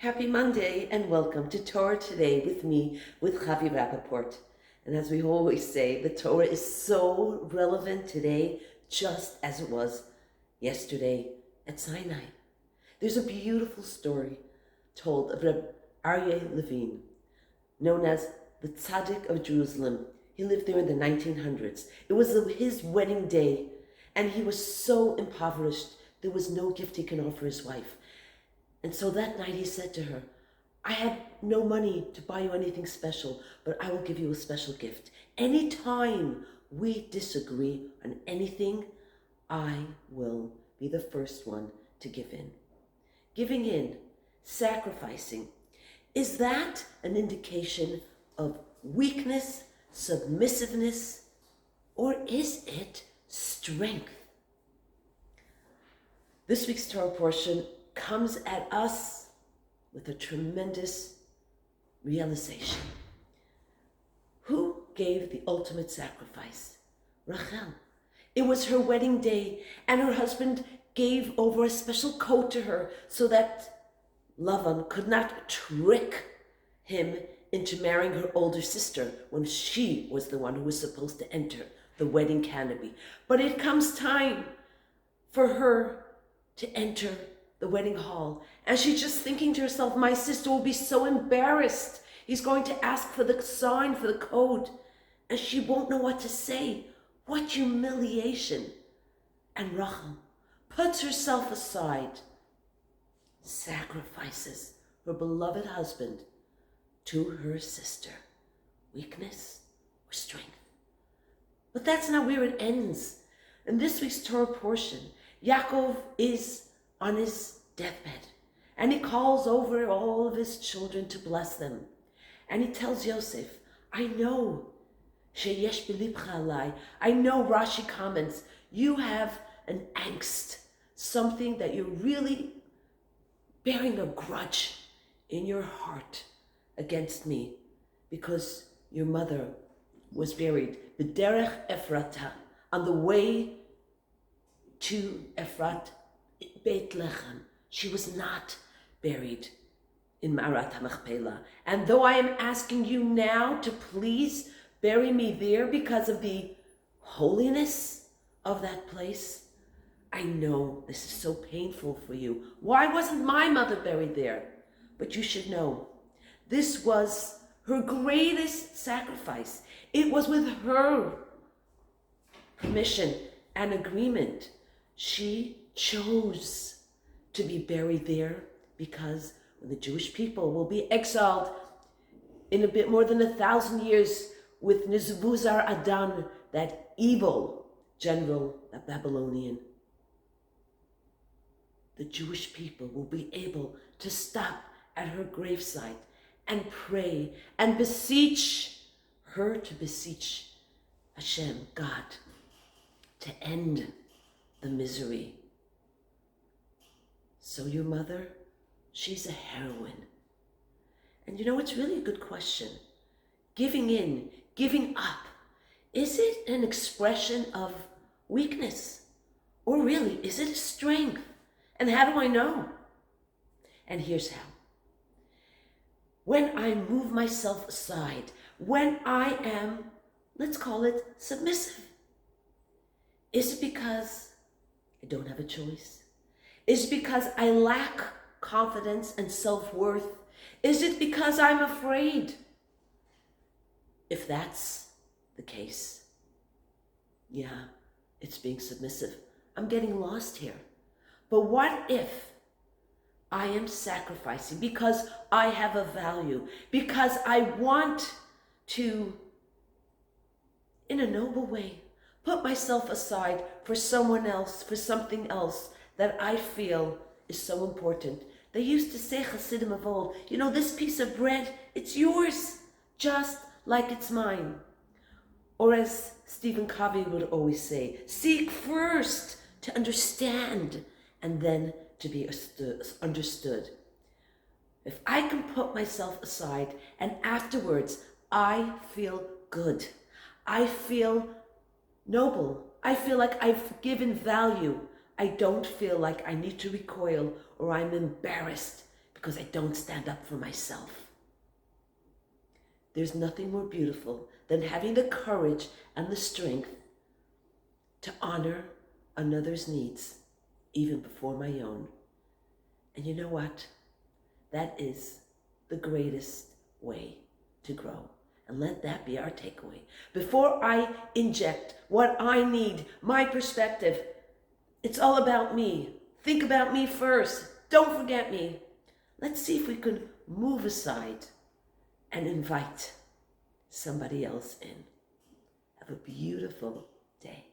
Happy Monday and welcome to Torah Today with me, with Chavi Rappaport. And as we always say, the Torah is so relevant today just as it was yesterday at Sinai. There's a beautiful story told of Reb Aryeh Levine, known as the Tzaddik of Jerusalem. He lived there in the 1900s. It was his wedding day, and he was so impoverished there was no gift he can offer his wife. And so that night he said to her, I have no money to buy you anything special, but I will give you a special gift. Anytime we disagree on anything, I will be the first one to give in. Giving in, sacrificing, is that an indication of weakness, submissiveness, or is it strength? This week's Torah portion comes at us with a tremendous realization. Who gave the ultimate sacrifice? Rachel. It was her wedding day, and her husband gave over a special coat to her so that Lavan could not trick him into marrying her older sister when she was the one who was supposed to enter the wedding canopy. But it comes time for her to enter the wedding hall, and she's just thinking to herself, my sister will be so embarrassed. He's going to ask for the sign, for the code, and she won't know what to say. What humiliation. And Rachel puts herself aside, sacrifices her beloved husband to her sister. Weakness or strength? But that's not where it ends. In this week's Torah portion, Yaakov is on his deathbed, and he calls over all of his children to bless them. And he tells Yosef, I know, sheyesh b'libcha alai. I know, Rashi comments, you have an angst, something that you're really bearing a grudge in your heart against me, because your mother was buried b'derech Ephrata, on the way to Ephrat, Beit Lechem. She was not buried in Ma'arat HaMachpelah. And though I am asking you now to please bury me there because of the holiness of that place, I know this is so painful for you. Why wasn't my mother buried there? But you should know, this was her greatest sacrifice. It was with her permission and agreement. She chose to be buried there because when the Jewish people will be exiled in a bit more than 1,000 years with Nizbuzar Adan, that evil general, that Babylonian, the Jewish people will be able to stop at her gravesite and pray and beseech her, to beseech Hashem, God, to end the misery. So your mother, she's a heroine. And you know, it's really a good question. Giving in, giving up, is it an expression of weakness? Or really, is it a strength? And how do I know? And here's how. When I move myself aside, when I am, let's call it submissive, is it because I don't have a choice? Is it because I lack confidence and self-worth? Is it because I'm afraid? If that's the case, yeah, it's being submissive. I'm getting lost here. But what if I am sacrificing because I have a value, because I want to, in a noble way, put myself aside for someone else, for something else that I feel is so important? They used to say, Hasidim of old, you know, this piece of bread, it's yours, just like it's mine. Or as Stephen Covey would always say, seek first to understand and then to be understood. If I can put myself aside and afterwards I feel good, I feel noble, I feel like I've given value, I don't feel like I need to recoil or I'm embarrassed because I don't stand up for myself. There's nothing more beautiful than having the courage and the strength to honor another's needs, even before my own. And you know what? That is the greatest way to grow. And let that be our takeaway. Before I inject what I need, my perspective, it's all about me. Think about me first. Don't forget me. Let's see if we can move aside and invite somebody else in. Have a beautiful day.